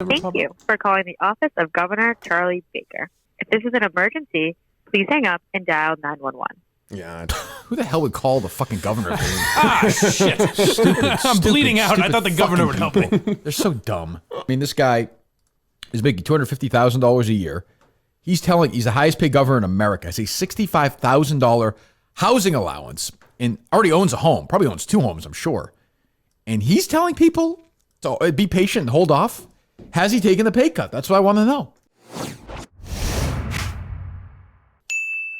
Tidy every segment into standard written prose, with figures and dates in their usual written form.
Thank you for calling the office of Governor Charlie Baker. If this is an emergency, please hang up and dial 911. Yeah. Who the hell would call the fucking governor? Shit. I'm bleeding out. I thought the governor would help me. They're so dumb. I mean, this guy is making $250,000 a year. He's the highest paid governor in America. Has a $65,000 housing allowance and already owns a home. Probably owns 2 homes, I'm sure. And he's telling people to be patient and hold off. Has he taken the pay cut? That's what I want to know.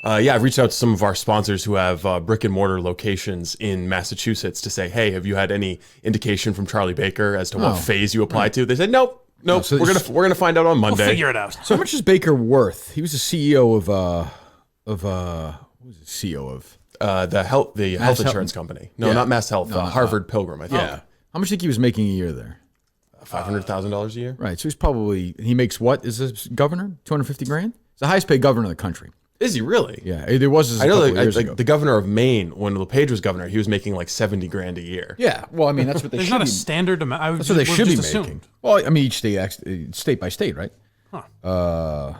I've reached out to some of our sponsors who have brick and mortar locations in Massachusetts to say, hey, have you had any indication from Charlie Baker as to what phase you applied to? They said, nope. So we're gonna find out on Monday. We'll figure it out. So how much is Baker worth? He was the CEO of what was the CEO of? The health insurance company. No, not Mass Health. Harvard Pilgrim, I think. Yeah. How much do you think he was making a year there? $500,000 a year. Right. So he makes what as a governor? $250,000? He's the highest paid governor in the country. Is he really? Yeah, it was. I know the governor of Maine, when LePage was governor, he was making like $70,000 a year. Yeah, well, I mean that's what they. There's should not be, a standard amount. That's what they should be making. Assumed. Well, I mean each state by state, right? Huh.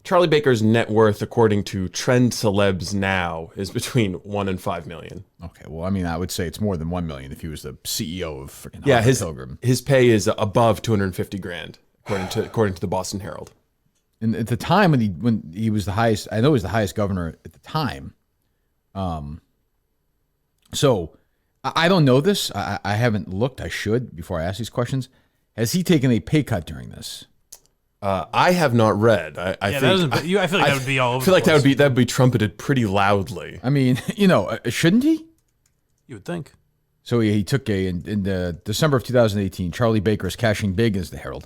Charlie Baker's net worth, according to Trend Celebs Now, is between $1 and $5 million. Okay, well, I mean, I would say it's more than $1 million if he was the CEO of freaking Harvard Pilgrim. His pay is above $250,000, according to the Boston Herald. And at the time when he was the highest, I know he was the highest governor at the time. So I don't know this. I haven't looked. I should before I ask these questions. Has he taken a pay cut during this? I have not read. I feel like that would be all over. I feel like that would be trumpeted pretty loudly. I mean, shouldn't he? You would think. So he took in December of 2018. Charlie Baker is cashing big as the Herald.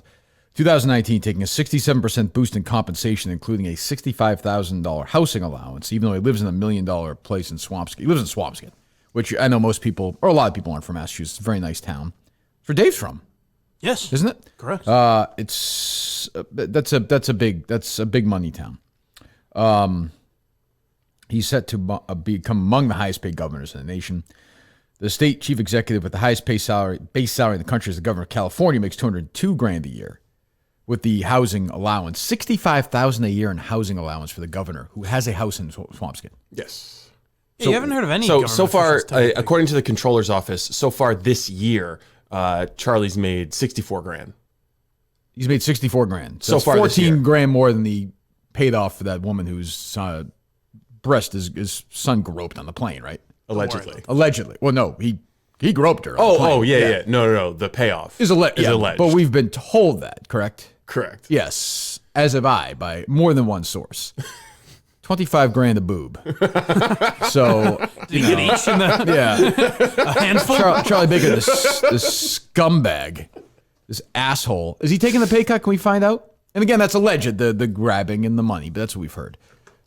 2019, taking a 67% boost in compensation, including a $65,000 housing allowance, even though he lives in a $1 million place in Swampscott. He lives in Swampscott, which I know most people, or a lot of people aren't from Massachusetts. It's a very nice town. It's where Dave's from. Yes. Isn't it? Correct. That's a big money town. He's set to become among the highest paid governors in the nation. The state chief executive with the highest base salary in the country is the governor of California, makes $202,000 a year. With the housing allowance, $65,000 a year in housing allowance for the governor who has a house in Swampscott. Yes. You haven't heard of any. So far, according to the controller's office, so far this year, Charlie's made $64,000. He's made $64,000. So far this year. $14,000 more than he paid off for that woman whose breast his son groped on the plane, right? Allegedly. Well, no, he groped her. Oh, yeah. No. The payoff is alleged. But we've been told that, correct? Correct. Yes, as have I, by more than one source. $25,000 a boob. So Did you get each in a handful? Charlie Baker, this scumbag, this asshole. Is he taking the pay cut? Can we find out? And again, that's alleged, the grabbing and the money, but that's what we've heard.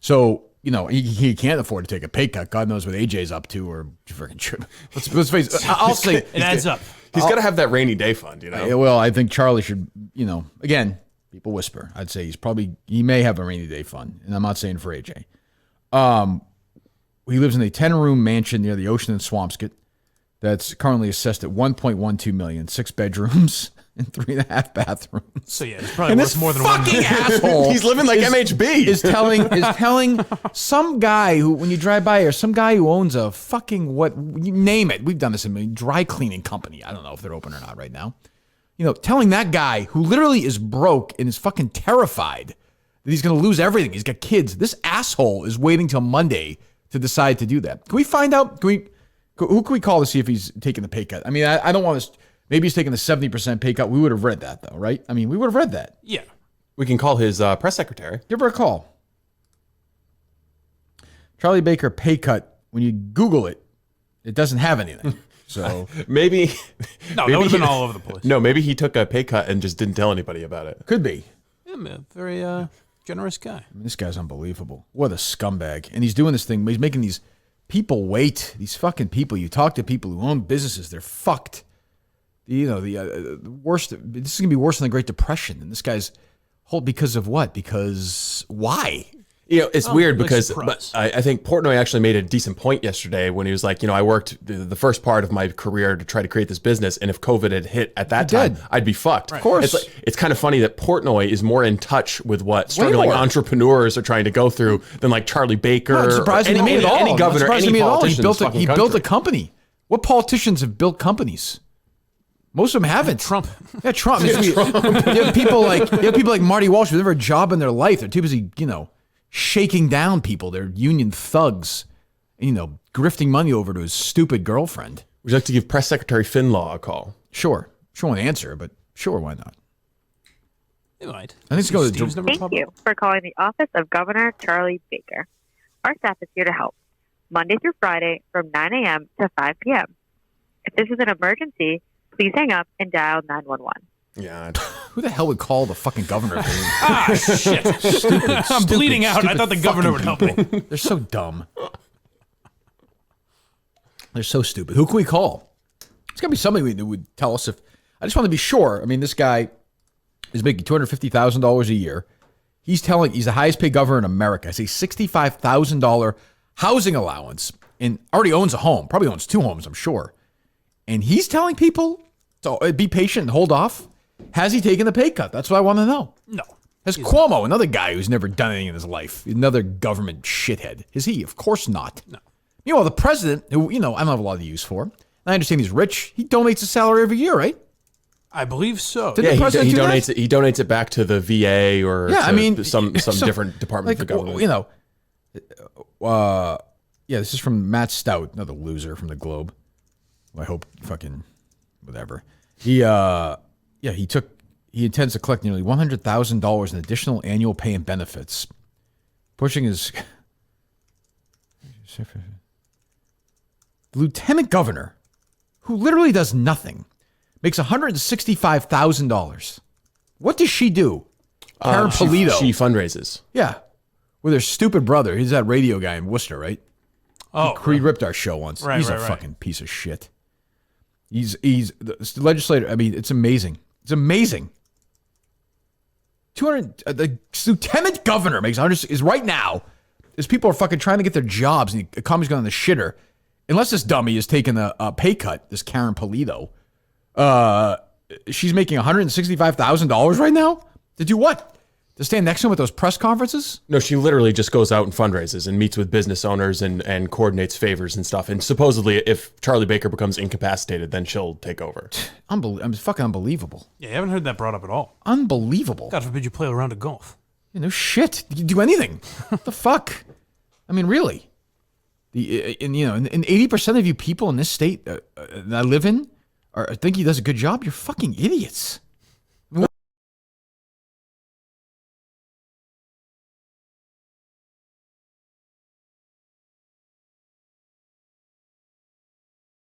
So he can't afford to take a pay cut. God knows what AJ's up to, or freaking. Let's face it. I'll say it adds up. He's got to have that rainy day fund, Well, I think Charlie should, again, people whisper. I'd say he may have a rainy day fund, and I'm not saying for AJ. He lives in a 10-room mansion near the ocean in Swampscott that's currently assessed at $1.12 million, 6 bedrooms and 3.5 bathrooms. So yeah, it's probably worth more than $1 million. Asshole. He's living like MHB. Is telling some guy who, when you drive by here, some guy who owns a fucking you name it. We've done this in a dry cleaning company. I don't know if they're open or not right now. Telling that guy who literally is broke and is fucking terrified that he's going to lose everything. He's got kids. This asshole is waiting till Monday to decide to do that. Can we find out? Who can we call to see if he's taking the pay cut? I mean, I don't want to. Maybe he's taking the 70% pay cut. We would have read that, though, right? I mean, we would have read that. Yeah. We can call his press secretary. Give her a call. Charlie Baker pay cut. When you Google it, it doesn't have anything. So maybe that would have been all over the place. No, maybe he took a pay cut and just didn't tell anybody about it. Could be. Yeah, man, very generous guy. I mean, this guy's unbelievable. What a scumbag. And he's doing this thing. He's making these people wait. These fucking people. You talk to people who own businesses. They're fucked. The worst. This is gonna be worse than the Great Depression. And this guy's because of what? Because why? It's weird like because surprise. but I think Portnoy actually made a decent point yesterday when he was like, I worked the first part of my career to try to create this business, and if COVID had hit at that time, I'd be fucked. Of course. It's kind of funny that Portnoy is more in touch with what struggling entrepreneurs are trying to go through than like Charlie Baker Not surprising to me at all. any governor, Not surprising any to me at all. politician. He built a company. What politicians have built companies? Most of them haven't. Trump. Yeah, Trump. You have people like Marty Walsh who never had a job in their life. They're too busy, shaking down people. They're union thugs, grifting money over to his stupid girlfriend. Would you like to give Press Secretary Finlaw a call? Sure. She won't answer, but sure, why not? It might. I think it's going to Thank you for calling the office of Governor Charlie Baker. Our staff is here to help, Monday through Friday from 9 a.m. to 5 p.m. If this is an emergency, please hang up and dial 911. Yeah. Who the hell would call the fucking governor? Shit. I'm bleeding out. I thought the governor would help me. They're so dumb. They're so stupid. Who can we call? It's got to be somebody who would tell us if... I just want to be sure. I mean, this guy is making $250,000 a year. He's the highest paid governor in America. I say $65,000 housing allowance and already owns a home. Probably owns 2 homes, I'm sure. And he's telling people to be patient and hold off. Has he taken a pay cut? That's what I want to know. No. Has Cuomo, another guy who's never done anything in his life, another government shithead, is he? Of course not. No. Meanwhile, the president, who, I don't have a lot of use for, and I understand he's rich, he donates his salary every year, right? I believe so. Did Yeah, the president he do donates that? it. He donates it back to the VA or some different department of the government. This is from Matt Stout, another loser from the Globe. I hope fucking whatever. He intends to collect nearly $100,000 in additional annual pay and benefits, pushing his lieutenant governor, who literally does nothing, makes $165,000. What does she do? Karen Polito. She fundraises. Yeah, with her stupid brother. He's that radio guy in Worcester, right? Oh, He ripped our show once. Right, He's right, a right. fucking piece of shit. He's the legislator. I mean, it's amazing. It's amazing. 200. The lieutenant governor makes 100. Is right now, as people are fucking trying to get their jobs and the economy's going on the shitter. Unless this dummy is taking a pay cut, this Karen Polito, she's making $165,000 right now to do what? To stand next to him at those press conferences? No, she literally just goes out and fundraises and meets with business owners and coordinates favors and stuff. And supposedly, if Charlie Baker becomes incapacitated, then she'll take over. It's fucking unbelievable. Yeah, you haven't heard that brought up at all. Unbelievable. God forbid you play a round of golf. No shit. You can do anything. What the fuck? I mean, really. And 80% of you people in this state that I live in think he does a good job. You're fucking idiots.